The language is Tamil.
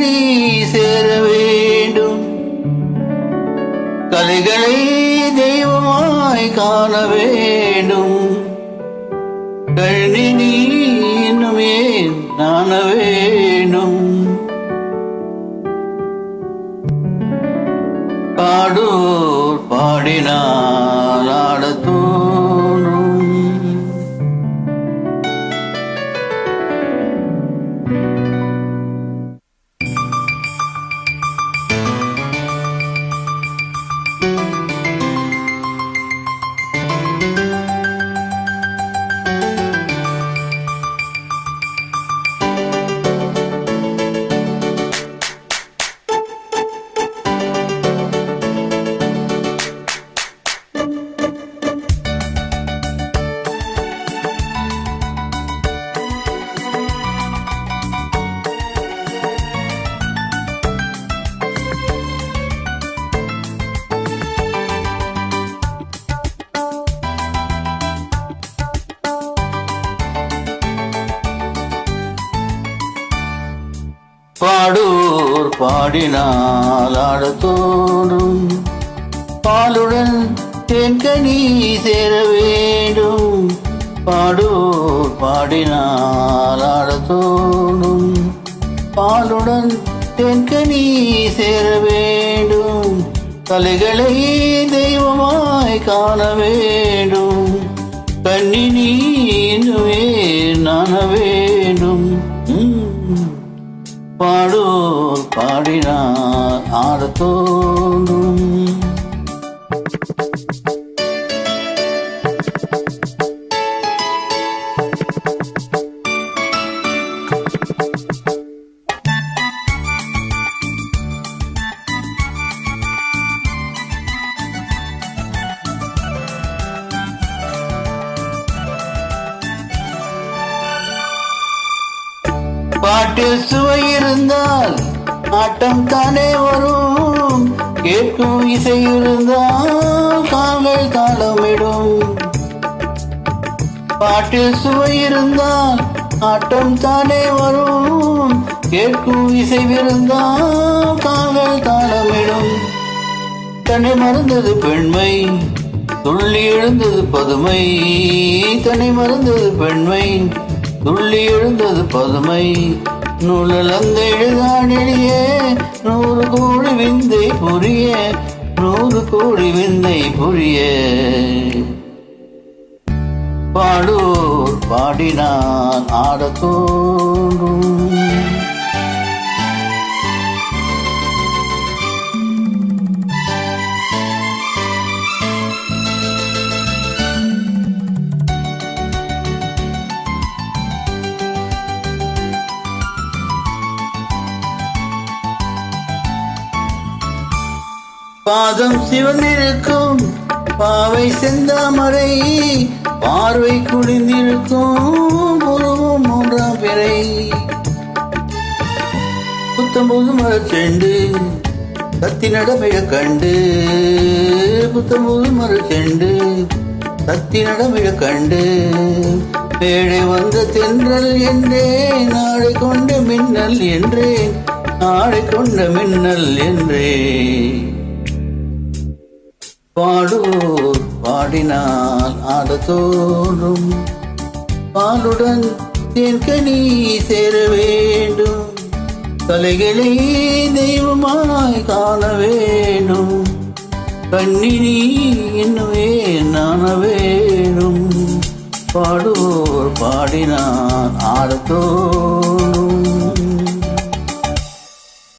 நீ சேர வேண்டும். கலைகளை தெய்வமாய் காண வேண்டும். கண்ணி நீ இன்னுமே நாண வேண்டும். பாடூர் பாடினால் ஆடத் தோன்றும். பாடூர் பாடினால் ஆடத் தோன்றும். பாலுடன் தென்கனி சேர வேண்டும். பாடூர் பாடினால் ஆடத் தோன்றும். பாலுடன் தென்கனி சேர வேண்டும். கலைகளை தெய்வமாய் காண வேண்டும். கண்ணி நீ இன்னுமே நாண வேண்டும். பாடூர் பாடினால் ஆடத் தோன்றும். பாட்டில் சுவை இருந்தால் ஆட்டம் தானே வரும். கேட்கும் இசை இருந்தால் கால்கள் தாளமிடும். பாட்டில் சுவை இருந்தால் ஆட்டம் தானே வரும். கேட்கும் இசை இருந்தால் கால்கள் தாளமிடும். தன்னை மறந்தது பெண்மை, துள்ளி எழுந்தது பதுமை. தன்னை மறந்தது பெண்மை, துள்ளி எழுந்தது பதுமை. நூலந்த எழுதாடியே 100 கோடி விந்தை புரிய. 100 கோடி விந்தை புரிய. பாடூர் பாடினால் ஆடத் தோன்றும். பாதம் சிவந்திருக்கும் பாவை செந்தாமரை. பார்வை குளிர்ந்திருக்கும் உருவம் 3ஆம் பிறை. புத்தம்புது மலர் செண்டு தத்தி நடமிட கண்டு. புத்தம்புது மலர் செண்டு தத்தி நடமிட கண்டு. பேழை வந்த தென்றல் என்றேன், நாளை கொண்ட மின்னல் என்றேன். நாளை கொண்ட மின்னல் என்றேன். பாடூர் பாடினால் ஆடத் தோன்றும். பாலுடன் தென்கனி சேர வேண்டும். கலைகளை தெய்வமாய் காண வேண்டும். கண்ணி நீ இன்னுமே நாண வேண்டும். பாடூர் பாடினால் ஆடத் தோன்றும்.